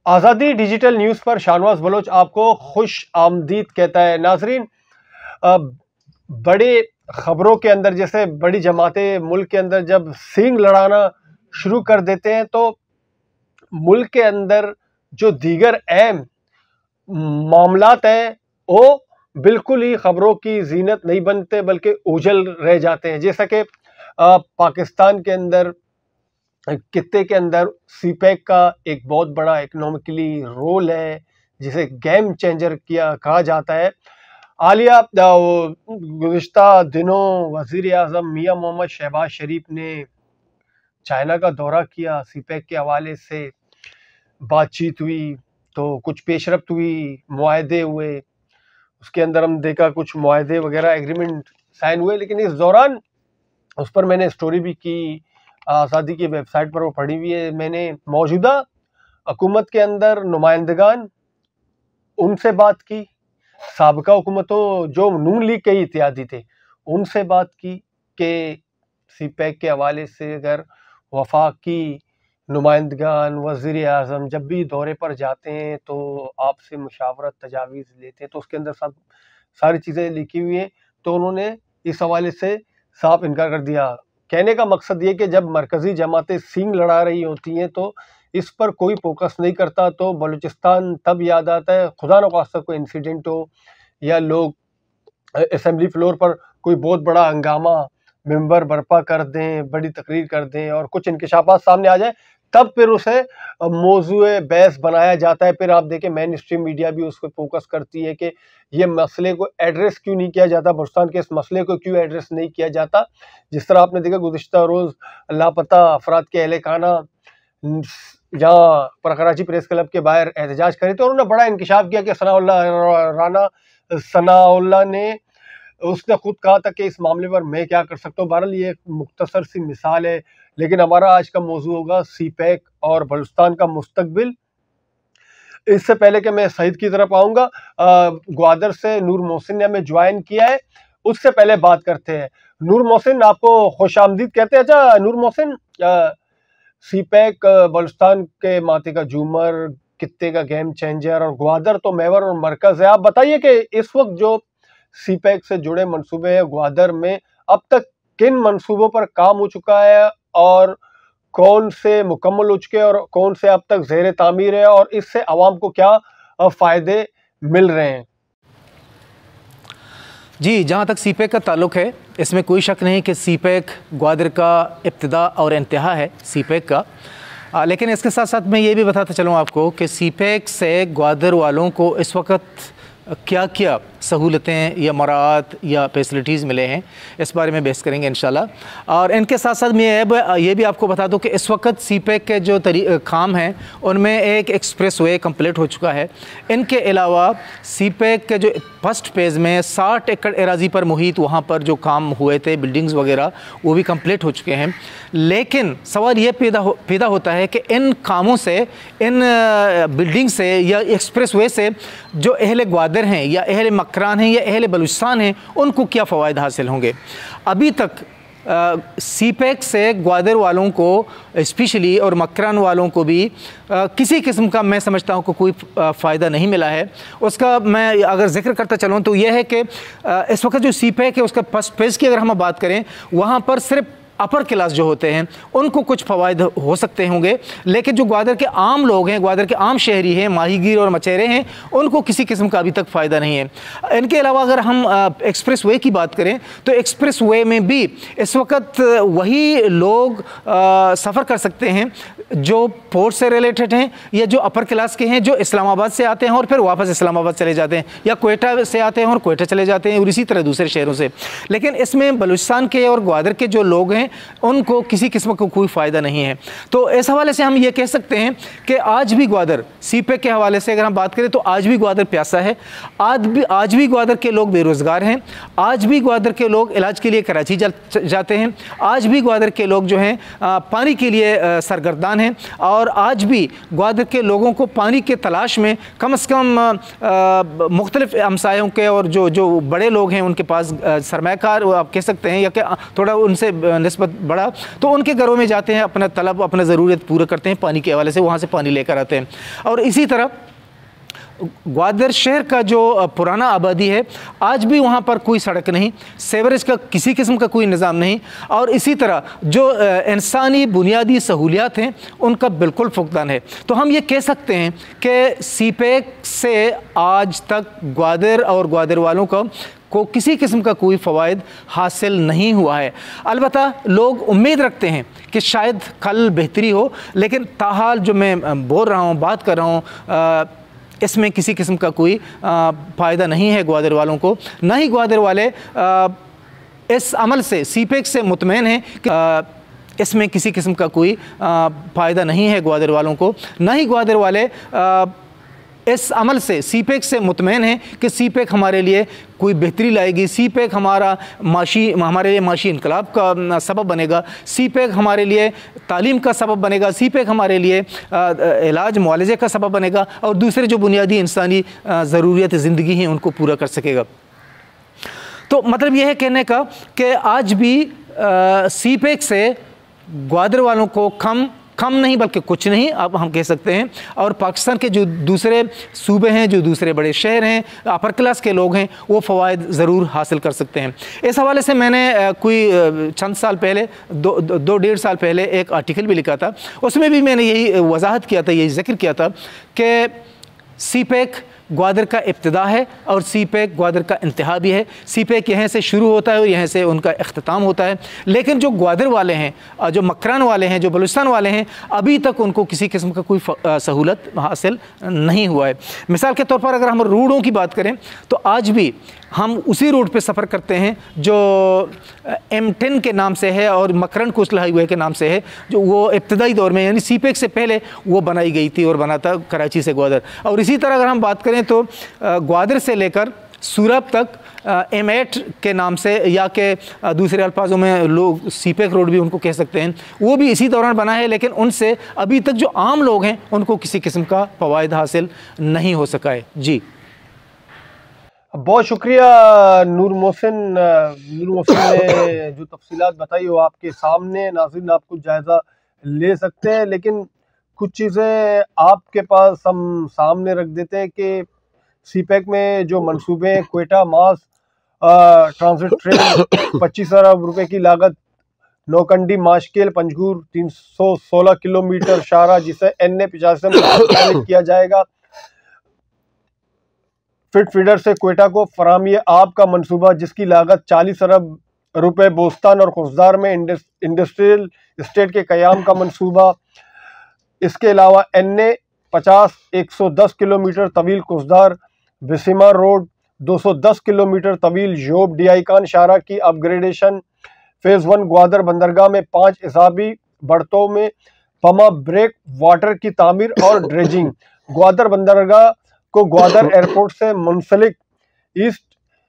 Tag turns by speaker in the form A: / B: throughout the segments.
A: आज़ादी digital news पर Shahnawaz Bloch आपको खुश आमदीद कहता है। नाजरीन, बड़े खबरों के अंदर जैसे बड़ी जमातें मुल्क के अंदर जब सींग लड़ाना शुरू कर देते हैं तो मुल्क के अंदर जो दीगर अहम मामलात हैं वो बिल्कुल ही खबरों की जीनत नहीं बनते बल्कि उजल रह जाते हैं। जैसा कि पाकिस्तान के अंदर खित्ते के अंदर सीपैक का एक बहुत बड़ा इकोनॉमिकली रोल है जिसे गेम चेंजर किया कहा जाता है। हालिया गुज़िश्ता दिनों वज़ीर आज़म मियां मोहम्मद शहबाज शरीफ ने चाइना का दौरा किया, सीपैक के हवाले से बातचीत हुई, तो कुछ पेशरफ्त हुई, मुआहदे हुए, उसके अंदर हम देखा कुछ मुआहदे वगैरह एग्रीमेंट साइन हुए। लेकिन इस दौरान उस पर मैंने स्टोरी भी की, आज़ादी की वेबसाइट पर वो पढ़ी हुई है। मैंने मौजूदा हुकूमत के अंदर नुमाइंदगान उनसे बात की, साबिका हुकूमतों जो नून लीग के ही इत्यादी थे उनसे बात की कि सीपैक के हवाले से अगर वफाकी नुमाइंदगान वज़ीर आज़म जब भी दौरे पर जाते हैं तो आपसे मुशावरत तजावीज़ लेते हैं, तो उसके अंदर सब सारी चीज़ें लिखी हुई हैं। तो उन्होंने इस हवाले से साफ इनकार कर दिया। कहने का मकसद ये कि जब मरकज़ी जमातें सींग लड़ा रही होती हैं तो इस पर कोई फोकस नहीं करता, तो बलूचिस्तान तब याद आता है खुदा न खास्ता कोई इंसिडेंट हो या लोग असेंबली फ्लोर पर कोई बहुत बड़ा हंगामा मेंबर बर्पा कर दें, बड़ी तकरीर कर दें और कुछ इंकशाफात सामने आ जाए, तब फिर उसे मौजूए बहस बनाया जाता है। फिर आप देखें मेन स्ट्रीम मीडिया भी उस पर फोकस करती है कि ये मसले को एड्रेस क्यों नहीं किया जाता, बलूचिस्तान के इस मसले को क्यों एड्रेस नहीं किया जाता। जिस तरह आपने देखा गुज़िश्ता रोज़ लापता अफराद के अहले खाना जहाँ पर कराची प्रेस क्लब के बाहर एहतजाज करे थे और उन्होंने बड़ा इंकशाफ किया कि सनाउल्लाह ने उसने खुद कहा था कि इस मामले पर मैं क्या कर सकता हूँ। बहरहाल ये एक मुख्तसर सी मिसाल है, लेकिन हमारा आज का मौजू होगा सीपैक और बलूचिस्तान का मुस्तकबिल। इससे पहले कि मैं सईद की तरफ आऊँगा, ग्वादर से नूर मोहसिन ने हमें ज्वाइन किया है, उससे पहले बात करते हैं। नूर मोहसिन आपको खुश आमदीद कहते हैं। अच्छा नूर मोहसिन, सीपैक बलूचिस्तान के माथे का झूमर, खित्ते का गेम चेंजर और ग्वादर तो महवर और मरकज़ है। आप बताइए कि इस वक्त जो सीपैक से जुड़े मंसूबे हैं ग्वादर में, अब तक किन मंसूबों पर काम हो चुका है और कौन से मुकम्मल हो चुके हैं और कौन से अब तक ज़ेर तामीर है और इससे आवाम को क्या फ़ायदे मिल रहे हैं?
B: जी, जहाँ तक सीपैक का ताल्लुक़ है, इसमें कोई शक नहीं कि सीपैक ग्वादर का इब्तिदा और इंतहा है सीपैक का। लेकिन इसके साथ साथ मैं ये भी बताता चलूँ आपको कि सीपैक से ग्वादर वालों को इस वक्त क्या क्या सहूलतें या मराआत या फैसिलिटीज़ मिले हैं, इस बारे में बहस करेंगे इंशाल्लाह। और इनके साथ साथ मैं ये भी आपको बता दूं कि इस वक्त सीपैक के जो काम हैं उनमें एक एक्सप्रेस वे कम्प्लीट हो चुका है। इनके अलावा सीपैक के जो फर्स्ट फेज़ में 60 एकड़ एराज़ी पर मुहित वहाँ पर जो काम हुए थे बिल्डिंग्स वगैरह वो भी कम्प्लीट हो चुके हैं। लेकिन सवाल ये पैदा होता है कि इन कामों से, इन बिल्डिंग से या एक्सप्रेस वे से जो अहले ग्वादर हैं या अहले मकरान हैं या अहले बलूचिस्तान हैं उनको क्या फ़वाइद हासिल होंगे। अभी तक सीपैक से ग्वादर वालों को स्पेशली और मकरान वालों को भी किसी किस्म का मैं समझता हूँ कि कोई फ़ायदा नहीं मिला है। उसका मैं अगर जिक्र करता चलूँ तो यह है कि इस वक्त जो सीपैक है उसका फर्स्ट फेज़ की अगर हम बात करें, वहाँ पर सिर्फ अपर क्लास जो होते हैं उनको कुछ फ़वाइद हो सकते होंगे, लेकिन जो ग्वादर के आम लोग हैं, ग्वादर के आम शहरी हैं, माहीगीर और मचेरे हैं, उनको किसी किस्म का अभी तक फ़ायदा नहीं है। इनके अलावा अगर हम एक्सप्रेस वे की बात करें तो एक्सप्रेस वे में भी इस वक्त वही लोग सफ़र कर सकते हैं जो पोर्ट से रिलेटेड हैं या जो अपर क्लास के हैं, जो इस्लामाबाद से आते हैं और फिर वापस इस्लामाबाद चले जाते हैं, या कोयटा से आते हैं और कोयटा चले जाते हैं, और इसी तरह दूसरे शहरों से। लेकिन इसमें बलूचिस्तान के और ग्वादर के जो लोग हैं उनको किसी किस्म का कोई फ़ायदा नहीं है। तो इस हवाले से हम ये कह सकते हैं कि आज भी ग्वादर, सीपैक के हवाले से अगर हम बात करें तो आज भी ग्वादर प्यासा है, आज भी ग्वादर के लोग बेरोज़गार हैं, आज भी ग्वादर के लोग इलाज के लिए कराची जाते हैं, आज भी ग्वादर के लोग जो हैं पानी के लिए सरगर्दान हैं, और आज भी ग्वादर के लोगों को पानी के तलाश में कम से कम मुख्तलिफ हमसायों के और जो बड़े लोग हैं उनके पास सरमायाकार आप कह सकते हैं या कि थोड़ा उनसे नस्बत बढ़ा, तो उनके घरों में जाते हैं, अपना तलब, अपना ज़रूरत पूरा करते हैं पानी के हवाले से, वहाँ से पानी लेकर आते हैं। और इसी तरह ग्वादर शहर का जो पुराना आबादी है, आज भी वहाँ पर कोई सड़क नहीं, सेवरेज का किसी किस्म का कोई निज़ाम नहीं, और इसी तरह जो इंसानी बुनियादी सहूलियात हैं उनका बिल्कुल फुकदान है। तो हम ये कह सकते हैं कि सीपेक से आज तक ग्वादर और ग्वादर वालों को किसी किस्म का कोई फ़वाइद हासिल नहीं हुआ है। अलबत्ता लोग उम्मीद रखते हैं कि शायद कल बेहतरी हो, लेकिन ताहाल जो मैं बोल रहा हूँ, बात कर रहा हूँ, इसमें किसी किस्म का कोई फ़ायदा नहीं है ग्वादर वालों को। ना ही ग्वादर वाले इस अमल से, सीपेक से मुतमईन हैं कि इसमें किसी किस्म का कोई फ़ायदा नहीं है ग्वादर वालों को। ना ही ग्वादर वाले इस अमल से, सीपेक से मुतमईन हैं कि सीपेक हमारे लिए कोई बेहतरी लाएगी, सीपेक हमारे लिए माशी इनकलाब का सबब बनेगा, सीपेक हमारे लिए तालीम का सबब बनेगा, सीपेक हमारे लिए इलाज मुआलजे का सबब बनेगा, और दूसरे जो बुनियादी इंसानी ज़रूरियत ज़िंदगी हैं उनको पूरा कर सकेगा। तो मतलब यह है कहने का कि आज भी सीपेक से ग्वादर वालों को कम नहीं बल्कि कुछ नहीं अब हम कह सकते हैं, और पाकिस्तान के जो दूसरे सूबे हैं, जो दूसरे बड़े शहर हैं, अपर क्लास के लोग हैं, वो फ़वाइद ज़रूर हासिल कर सकते हैं। इस हवाले से मैंने कोई चंद साल पहले, दो डेढ़ साल पहले एक आर्टिकल भी लिखा था, उसमें भी मैंने यही वजाहत किया था, यही जिक्र किया था कि सीपेक ग्वादर का इब्तिदा है और सीपेक ग्वादर का इंतहा भी है। सीपेक यहाँ से शुरू होता है और यहाँ से उनका इख्तिताम होता है, लेकिन जो ग्वादर वाले हैं, जो मकरान वाले हैं, जो बलूचिस्तान वाले हैं, अभी तक उनको किसी किस्म का कोई सहूलत हासिल नहीं हुआ है। मिसाल के तौर पर अगर हम रोडों की बात करें तो आज भी हम उसी रोड पे सफ़र करते हैं जो M10 के नाम से है और मकरन कोस्टल हाईवे के नाम से है, जो वो इब्तदाई दौर में यानी सीपेक से पहले वो बनाई गई थी और बना था कराची से ग्वादर। और इसी तरह अगर हम बात करें तो ग्वादर से लेकर सूरत तक M8 के नाम से, या के दूसरे अल्फाजों में लोग सीपेक रोड भी उनको कह सकते हैं, वो भी इसी दौरान बना है, लेकिन उनसे अभी तक जो आम लोग हैं उनको किसी किस्म का फ़वाइद हासिल नहीं हो सका है। जी,
A: बहुत शुक्रिया नूर मोहसिन ने जो तफसीलात बताई वो आपके सामने, नाज़रीन आप कुछ जायज़ा ले सकते हैं, लेकिन कुछ चीज़ें आपके पास हम सामने रख देते हैं कि सीपेक में जो मंसूबे हैं, क्वेटा मास ट्रांजिट ट्रेन 25 अरब रुपए की लागत, नौकंडी माशकेल पंजगूर 316 किलोमीटर शारा जिसे NA85 में किया जाएगा, फिट फीडर से क्वेटा को फरामी आब का मंसूबा जिसकी लागत 40 अरब रुपए, बोस्तान और खुशदार में इंडस्ट्रियल स्टेट के क़याम का मंसूबा। इसके अलावा NA50 110 किलोमीटर तवील खुशदार बिसिमा रोड, 210 किलोमीटर तवील योब डियाईकान शारा की अपग्रेडेशन, फेज़ 1 ग्वादर बंदरगाह में 5 इजाफी बढ़तों में पमा ब्रेक वाटर की तामीर और ड्रेजिंग, ग्वादर बंदरगाह को ग्वादर एयरपोर्ट से मुंसलिक ईस्ट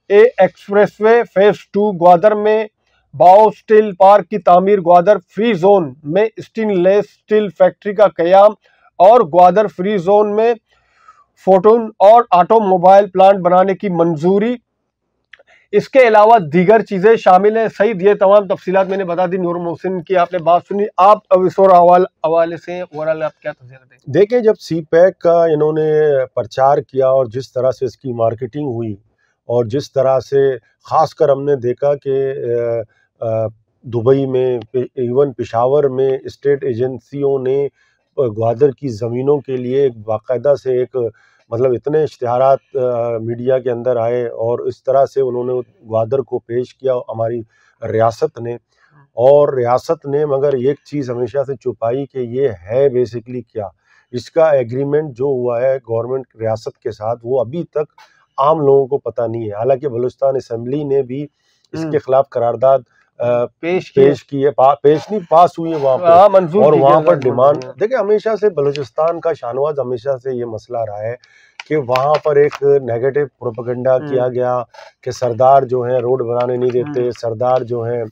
A: ए एक्सप्रेसवे, फेज़ 2 ग्वादर में बाओ स्टील पार्क की तामीर, ग्वादर फ्री जोन में स्टेनलेस स्टील फैक्ट्री का क़याम और ग्वादर फ्री जोन में फोटोन और ऑटोमोबाइल प्लांट बनाने की मंजूरी। इसके अलावा दीगर चीज़ें शामिल हैं। सईद ये तमाम तफसीलात मैंने बता दी, नूर मोहसिन की आपने बात सुनी, आप अब इस और हवाले से ओवरऑल आप क्या तस्वीर दें?
C: देखिए, जब सीपेक का इन्होंने प्रचार किया और जिस तरह से इसकी मार्केटिंग हुई और जिस तरह से ख़ासकर हमने देखा कि दुबई में, इवन पेशावर में स्टेट एजेंसियों ने ग्वादर की ज़मीनों के लिए बाकायदा से एक मतलब इतने इश्तिहारात मीडिया के अंदर आए और इस तरह से उन्होंने ग्वादर को पेश किया हमारी रियासत ने, और रियासत ने मगर एक चीज़ हमेशा से छुपाई कि ये है बेसिकली क्या। इसका एग्रीमेंट जो हुआ है गवर्नमेंट रियासत के साथ वो अभी तक आम लोगों को पता नहीं है। हालांकि बलूचिस्तान असम्बली ने भी इसके खिलाफ करारदाद पेश की है, पास हुई है वहाँ पर, और वहाँ पर डिमांड देखिए, हमेशा से बलूचिस्तान का शानवाज हमेशा से ये मसला रहा है कि वहाँ पर एक नेगेटिव प्रोपेगेंडा किया गया कि सरदार जो हैं रोड बनाने नहीं देते, सरदार जो हैं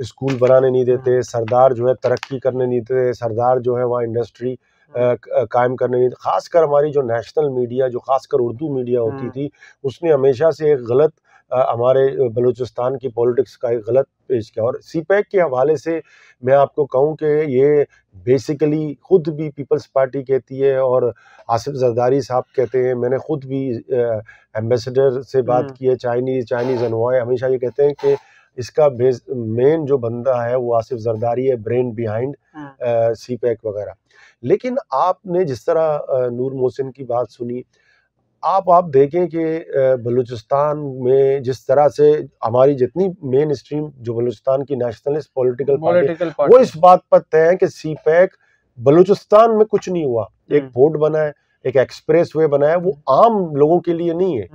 C: स्कूल बनाने नहीं देते, सरदार जो है तरक्की करने नहीं देते, सरदार जो है वहाँ इंडस्ट्री कायम करने नहीं। खासकर हमारी जो नेशनल मीडिया, जो खासकर उर्दू मीडिया होती थी, उसने हमेशा से एक गलत हमारे बलूचिस्तान की पॉलिटिक्स का एक गलत पेश किया। और सीपैक के हवाले से मैं आपको कहूँ कि ये बेसिकली खुद भी पीपल्स पार्टी कहती है और आसिफ जरदारी साहब कहते हैं, मैंने खुद भी एम्बेसडर से बात की है, चाइनीज़ एनवॉय हमेशा ये कहते हैं कि इसका मेन जो बंदा है वो आसिफ जरदारी है, ब्रेन बिहाइंड सीपैक वगैरह। लेकिन आपने जिस तरह नूर मोहसिन की बात सुनी, आप देखें कि बलूचिस्तान में जिस तरह से हमारी जितनी मेन स्ट्रीम जो बलूचिस्तान की नेशनलिस्ट पॉलिटिकल पार्टी वो इस बात पर तय है कि सीपैक बलूचिस्तान में कुछ नहीं हुआ। एक पोर्ट बना है, एक एक्सप्रेस वे बना है, वो आम लोगों के लिए नहीं है।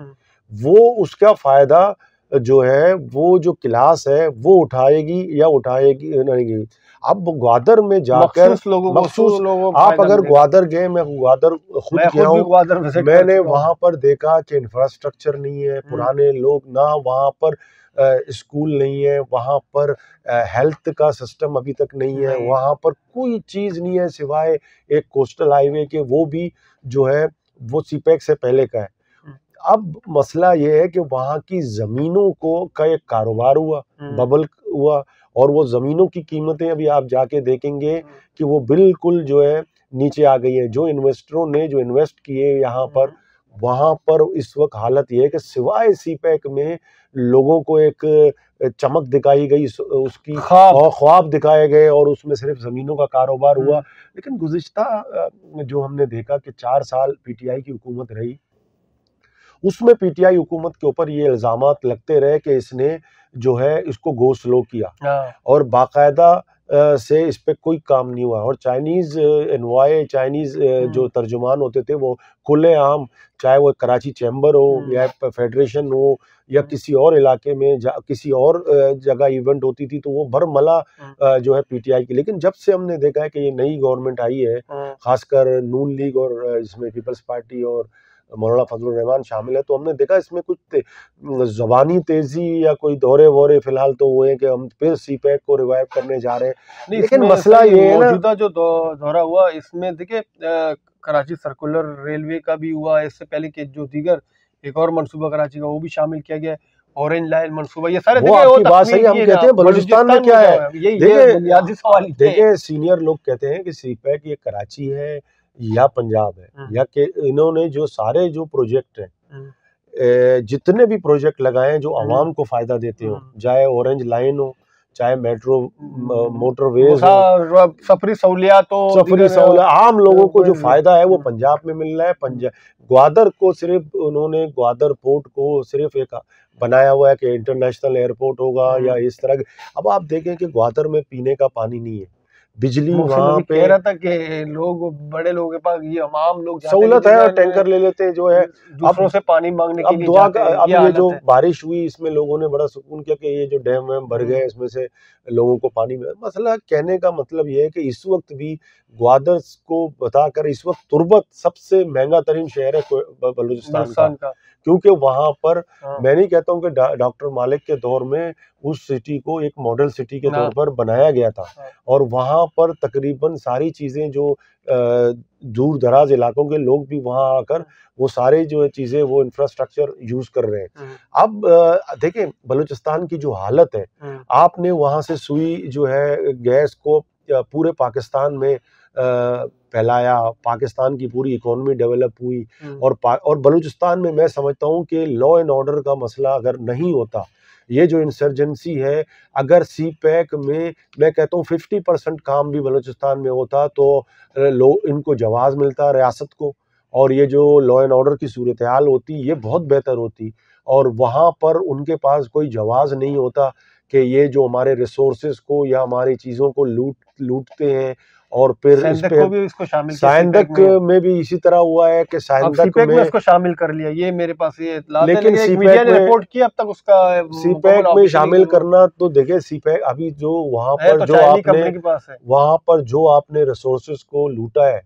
C: वो उसका फायदा जो है वो जो क्लास है वो उठाएगी नहीं। अब ग्वादर में जाकर मखसूस आप अगर ग्वादर गए, मैं ग्वादर खुद गया हूँ, मैंने वहां पर देखा कि इंफ्रास्ट्रक्चर नहीं है, पुराने लोग ना, वहां पर स्कूल नहीं है, वहां पर हेल्थ का सिस्टम अभी तक नहीं है, वहां पर कोई चीज नहीं है सिवाय एक कोस्टल हाईवे के, वो भी जो है वो सीपैक से पहले का है। अब मसला ये है कि वहां की जमीनों का एक कारोबार हुआ, बबल हुआ, और वो जमीनों की कीमतें अभी आप जाके देखेंगे कि वो बिल्कुल जो है नीचे आ गई है। जो इन्वेस्टरों ने जो इन्वेस्ट किए यहाँ पर, वहां पर इस वक्त हालत ये है कि सिवाय सीपैक में लोगों को एक चमक दिखाई गई, उसकी ख्वाब दिखाए गए और उसमें सिर्फ जमीनों का कारोबार हुआ। लेकिन गुज़िश्ता जो हमने देखा कि 4 साल पीटीआई की हुकूमत रही, उसमें पीटीआई हुकूमत के ऊपर ये इल्जामात लगते रहे कि इसने जो है इसको गो स्लो किया और बाकायदा से इस पे कोई काम नहीं हुआ। और चाइनीज़ एनवॉय, चाइनीज़ जो तर्जुमान होते थे वो खुलेआम, चाहे वो कराची चैम्बर हो या फेडरेशन हो या किसी और इलाके में किसी और जगह इवेंट होती थी, तो वो भरमला जो है पीटीआई की। लेकिन जब से हमने देखा है कि ये नई गवर्नमेंट आई है, खासकर नून लीग और इसमें पीपल्स पार्टी और मौलाना फजलुर रहमान शामिल है, तो हमने देखा इसमें कुछ ज़बानी तेजी या कोई दौरे वोरे फिलहाल तो हुए कि हम फिर सीपैक को रिवाइव करने जा रहे हैं। लेकिन मसला ये है
A: मौजूदा जो दौरा हुआ इसमें देखिए कराची सर्कुलर रेलवे का भी हुआ, इससे पहले के जो दीगर एक और मनसूबा कराची का वो भी शामिल किया गया, ऑरेंज लाइन मनसूबा, ये सारे
C: आपकी बात सही। हम कहते हैं बलूचिस्तान में क्या है,
A: ये बुनियादी सवाल
C: देखिए सीनियर लोग कहते हैं कि सीपैक ये कराची है या पंजाब है, या कि इन्होंने जो सारे जो प्रोजेक्ट हैं, जितने भी प्रोजेक्ट लगाए हैं जो आवाम को फायदा देते हो, चाहे ऑरेंज लाइन हो, चाहे मेट्रो मोटरवेज हो,
A: सफरी सहूलियात
C: आम लोगों को जो फायदा है वो पंजाब में मिल रहा है। पंजाब ग्वादर को सिर्फ उन्होंने ग्वादर पोर्ट को सिर्फ एक बनाया हुआ है कि इंटरनेशनल एयरपोर्ट होगा या इस तरह। अब आप देखें कि ग्वादर में पीने का पानी नहीं है, बिजली वहाँ पे
A: कह रहा था कि लोग, बड़े लोगों के पास, ये आम लोग
C: सहूलत है और टैंकर ले लेते हैं जो है,
A: दूसरों से पानी मांगने के लिए
C: दुआ अब ये जो बारिश हुई इसमें लोगों ने बड़ा सुकून किया कि ये जो डैम वैम भर गए इसमें से लोगों को पानी मिला। मसला कहने का मतलब ये है कि इस वक्त भी ग्वादर को बताकर इस वक्त तुर्बत सबसे महंगा तरीन शहर है बलूचिस्तान का, क्योंकि वहां पर मैं नहीं कहता हूँ कि डॉक्टर मालिक के दौर में उस सिटी को एक मॉडल सिटी के तौर पर बनाया गया था, और वहां पर तकरीबन सारी चीजें जो दूर दराज इलाकों के लोग भी वहां आकर वो सारे जो चीजें वो इंफ्रास्ट्रक्चर यूज कर रहे हैं। अब देखें बलूचिस्तान की जो हालत है, आपने वहां से सुई जो है गैस को पूरे पाकिस्तान में फैलाया, पाकिस्तान की पूरी इकोनॉमी डेवलप हुई, और बलूचिस्तान में मैं समझता हूँ कि लॉ एंड ऑर्डर का मसला अगर नहीं होता, ये जो इंसर्जेंसी है, अगर सीपैक में मैं कहता हूँ 50% काम भी बलूचिस्तान में होता तो इनको जवाब मिलता रियासत को, और ये जो लॉ एंड ऑर्डर की सूरत हाल होती ये बहुत बेहतर होती। और वहाँ पर उनके पास कोई जवाब नहीं होता कि ये जो हमारे रिसोर्सेज को या हमारी चीज़ों को लूटते हैं, और फिर साइंदक में भी इसी तरह हुआ है कि साइंदक में
A: इसको शामिल कर लिया, ये मेरे पास ये
C: लेकिन
A: मीडिया ने रिपोर्ट किया अब तक उसका
C: सीपैक में शामिल करना। तो देखिए सीपैक अभी जो वहाँ पर जो आपने वहाँ पर जो आपने रिसोर्सेज को लूटा है,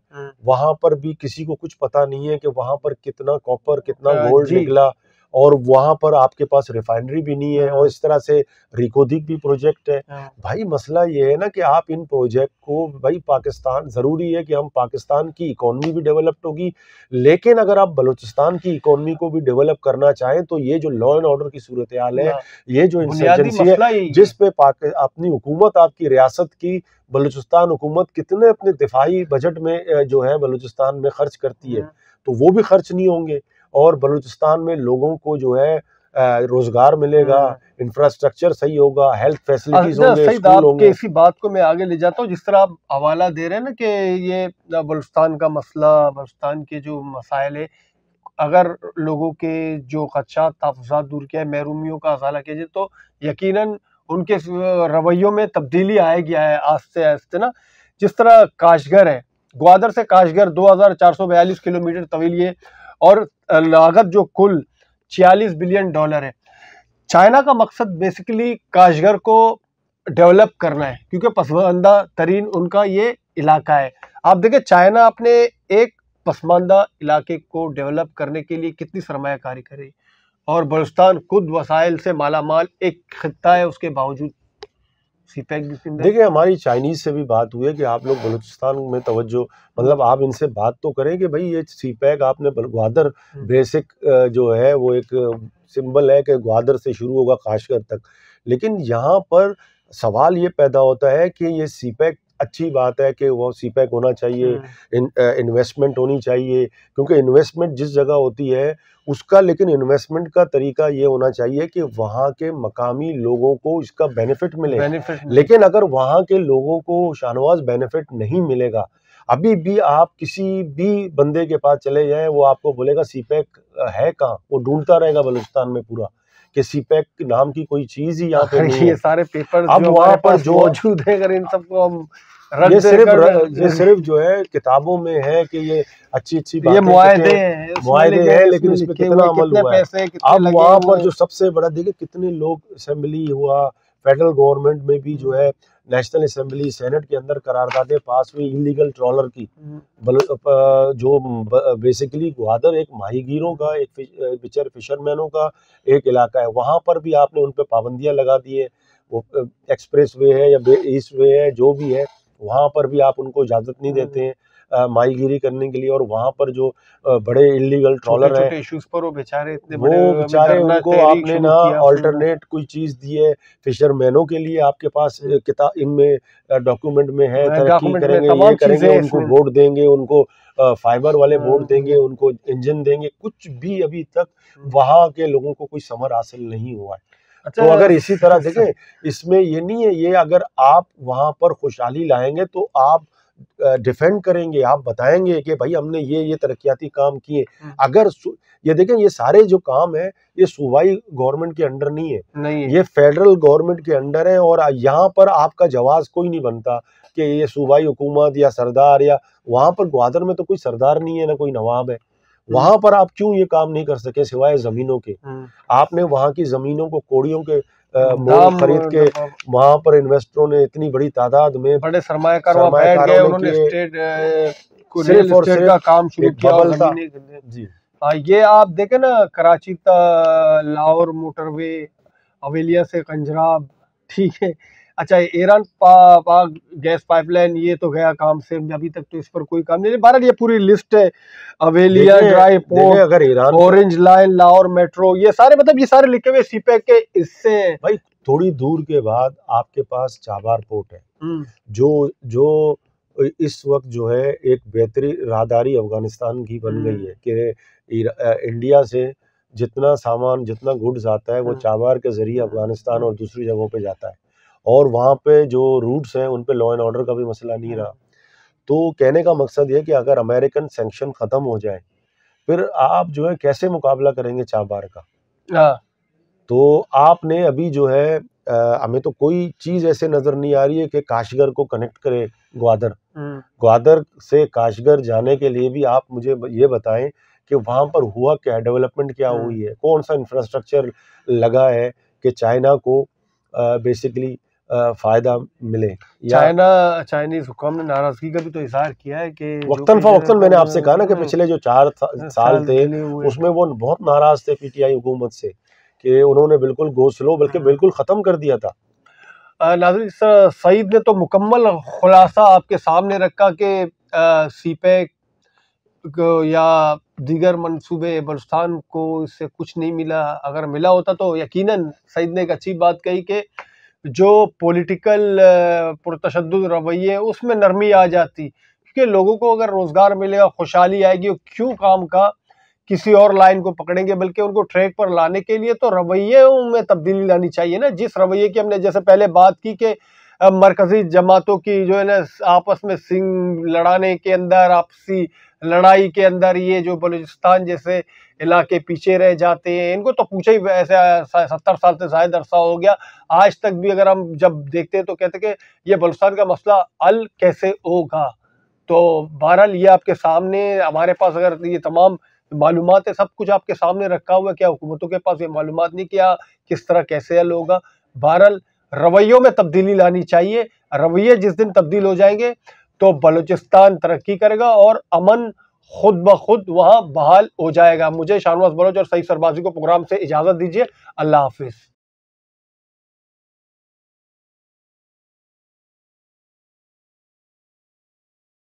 C: वहाँ पर भी किसी को कुछ पता नहीं है कि वहाँ पर कितना कॉपर कितना गोल्ड निकला, और वहां पर आपके पास रिफाइनरी भी नहीं है, और इस तरह से रिकोदिक भी प्रोजेक्ट है। भाई मसला ये है ना कि आप इन प्रोजेक्ट को, भाई पाकिस्तान, जरूरी है कि हम पाकिस्तान की इकोनॉमी भी डेवलप्ड होगी, लेकिन अगर आप बलूचिस्तान की इकोनॉमी को भी डेवलप करना चाहें तो ये जो लॉ एंड ऑर्डर की सूरत हाल है, ये जो इंसर्जेंसी है, जिस पे अपनी हुकूमत, आपकी रियासत की बलूचिस्तान हुकूमत कितने अपने दिफाई बजट में जो है बलूचिस्तान में खर्च करती है, तो वो भी खर्च नहीं होंगे, और बलूचिस्तान में लोगों को जो है रोजगार मिलेगा, इंफ्रास्ट्रक्चर सही होगा, हेल्थ फैसिलिटीज होंगे, स्कूल होंगे।
A: इसी बात को मैं आगे ले जाता हूँ, जिस तरह आप हवाला दे रहे हैं ना कि ये बलूचिस्तान का मसला, बलूचिस्तान के जो मसाइल है, अगर लोगों के जो खदशात तहफ़्फ़ुज़ात दूर किया है, महरूमियों का अज़ाला किया जाए, तो यकीनन उनके रवैयों में तब्दीली आएगी आहिस्ते आहिस्ते ना। जिस तरह काशगर है, ग्वादर से काशगर 2442 किलोमीटर तवील ये, और लागत जो कुल $46 बिलियन है। चाइना का मकसद बेसिकली काशगर को डेवलप करना है, क्योंकि पसमानदा तरीन उनका ये इलाका है। आप देखें चाइना अपने एक पसमानदा इलाके को डेवलप करने के लिए कितनी सरमायाकारी करे, और बलूचिस्तान खुद वसाइल से मालामाल एक खित्ता है, उसके बावजूद सीपैक भी।
C: देखिए हमारी चाइनीज से भी बात हुई है कि आप लोग बलूचिस्तान में तवज्जो, मतलब आप इनसे बात तो करें कि भाई ये सीपैक आपने ग्वादर बेसिक जो है वो एक सिंबल है कि ग्वादर से शुरू होगा काशगर तक, लेकिन यहाँ पर सवाल ये पैदा होता है कि ये सीपैक अच्छी बात है कि वो सीपैक होना चाहिए, इन्वेस्टमेंट होनी चाहिए, क्योंकि इन्वेस्टमेंट जिस जगह होती है उसका, लेकिन इन्वेस्टमेंट का तरीका ये होना चाहिए कि वहाँ के मकामी लोगों को इसका बेनिफिट मिले। लेकिन अगर वहाँ के लोगों को शाहनवाज बेनिफिट नहीं मिलेगा, अभी भी आप किसी भी बंदे के पास चले जाएं, वो आपको बोलेगा सीपैक है कहाँ, वो ढूंढता रहेगा बलूचिस्तान में पूरा कि सीपैक नाम की कोई चीज ही यहाँ पे नहीं है।
A: ये सारे पेपर
C: अब वहाँ पर जो
A: मौजूद है, अगर इन सबको हम
C: ये सिर्फ जो है किताबों में है कि ये अच्छी बात,
A: ये मुआहदे हैं,
C: लेकिन इसमें कितना अमल हुआ है। अब वहाँ पर जो सबसे बड़ा, देखिए कितने लोग, असेंबली हुआ, फेडरल गवर्नमेंट में भी जो है नेशनल असेंबली, सेनेट के अंदर करारदादे पास हुई इलीगल ट्रॉलर की, जो बेसिकली ग्वादर एक माहीगीरों का, एक फिशरमैनों का एक इलाका है, वहाँ पर भी आपने उन पर पाबंदियां लगा दी है। वो एक्सप्रेस वे है या ईस्ट वे है, जो भी है, वहाँ पर भी आप उनको इजाज़त नहीं देते हैं माहीगीरी करने के लिए, और वहाँ पर जो बड़े इलीगल ट्रॉलर हैं,
A: इश्यूज पर वो बेचारे
C: उनको आपने ना अल्टरनेट कोई चीज़ दी है फिशरमैनों के लिए। आपके पास किताब इनमें डॉक्यूमेंट में है, तरक्की करेंगे, ये करेंगे, उनको बोट देंगे, उनको फाइबर वाले बोट देंगे, उनको इंजन देंगे, कुछ भी अभी तक वहाँ के लोगों को कोई समर हासिल नहीं हुआ है। तो अगर इसी तरह देखें, इसमें ये नहीं है, ये अगर आप वहां पर खुशहाली लाएंगे तो आप डिफेंड करेंगे, आप बताएंगे कि भाई हमने ये तरक्याती काम किए। अगर ये देखें, ये सारे जो काम है ये सूबाई गवर्नमेंट के अंडर नहीं है, ये फेडरल गवर्नमेंट के अंडर है, और यहाँ पर आपका जवाब कोई नहीं बनता कि ये सूबाई हुकूमत या सरदार, या वहां पर ग्वादर में तो कोई सरदार नहीं है ना कोई नवाब है, वहां पर आप क्यों ये काम नहीं कर सके सिवाय जमीनों के? आपने वहां की जमीनों को कोड़ियों के मोल खरीद के वहां पर इन्वेस्टरों ने इतनी बड़ी तादाद में,
A: बड़े सरमायाकारों ने उन्होंने सिर्फ और सिर्फ का काम शुरू किया जी। ये आप देखें ना, कराची लाहौर मोटरवे, हवेलिया से पंजाब, ठीक है। अच्छा, ईरान पाक गैस पाइपलाइन, ये तो गया काम से, अभी तक तो इस पर कोई काम नहीं। बहरहाल ये पूरी लिस्ट है, हवेलिया ड्राई पोर्ट,
C: अगर Iran,
A: orange line, Lahore metro, ये सारे, मतलब ये सारे लिखे हुए सीपैक के इससे।
C: भाई थोड़ी दूर के बाद आपके पास चाबार पोर्ट है, जो इस वक्त जो है एक बेहतरीन राहदारी अफगानिस्तान की बन गई है कि इंडिया से जितना सामान, जितना गुड्स आता है वो चाबार के जरिए अफगानिस्तान और दूसरी जगहों पे जाता है, और वहाँ पे जो रूट्स हैं उन पे लॉ एंड ऑर्डर का भी मसला नहीं रहा। तो कहने का मकसद ये कि अगर अमेरिकन सैंक्शन ख़त्म हो जाए, फिर आप जो है कैसे मुकाबला करेंगे चाबार का? तो आपने अभी जो है हमें तो कोई चीज़ ऐसे नज़र नहीं आ रही है कि काशगर को कनेक्ट करे ग्वादर से काशगर जाने के लिए भी आप मुझे ये बताएं कि वहाँ पर हुआ क्या, डेवलपमेंट क्या हुई है, कौन सा इंफ्रास्ट्रक्चर लगा है कि चाइना को बेसिकली फायदा मिले।
A: चाइनीज हुक्म ने नाराजगी का भी तो इजहार किया है कि
C: वक्तन फवक्तन मैंने आपसे कहा ना कि पिछले जो 4 साल थे उसमें वो बहुत नाराज थे पीटीआई हुकूमत से कि उन्होंने बिल्कुल गो स्लो बल्कि बिल्कुल ख़त्म कर दिया था।
A: नाज़रीन, सईद ने तो मुकम्मल खुलासा आपके सामने रखा कि सीपैक या दीगर मंसूबे बलूचिस्तान को इससे कुछ नहीं मिला। अगर मिला होता तो यकीनन सईद ने एक अच्छी बात कही कि जो पॉलिटिकल पुरतशद्दुद रवैये उसमें नरमी आ जाती, क्योंकि लोगों को अगर रोज़गार मिलेगा, खुशहाली आएगी, वो क्यों काम का किसी और लाइन को पकड़ेंगे, बल्कि उनको ट्रैक पर लाने के लिए तो रवैयों में तब्दीली लानी चाहिए ना। जिस रवैये की हमने जैसे पहले बात की कि मरकजी जमातों की जो है ना आपस में सिंग लड़ाने के अंदर, आपसी लड़ाई के अंदर ये जो बलूचिस्तान जैसे इलाके पीछे रह जाते हैं, इनको तो पूछे ही ऐसे 70 साल से ज़ायद अरसा हो गया, आज तक भी अगर हम जब देखते हैं तो कहते हैं कि ये बलूचिस्तान का मसला हल कैसे होगा। तो बहरहाल ये आपके सामने, हमारे पास अगर ये तमाम मालूमात है, सब कुछ आपके सामने रखा हुआ है, क्या हुकूमतों के पास ये मालूमात नहीं, क्या किस तरह कैसे हल होगा। बहरहाल रवैयों में तब्दीली लानी चाहिए। रवैये जिस दिन तब्दील हो जाएंगे तो बलूचिस्तान तरक्की करेगा और अमन खुद ब खुद वहाँ बहाल हो जाएगा। मुझे शाहनवाज बलोच और सईद सरबाजी को प्रोग्राम से इजाज़त दीजिए। अल्लाह हाफिज़।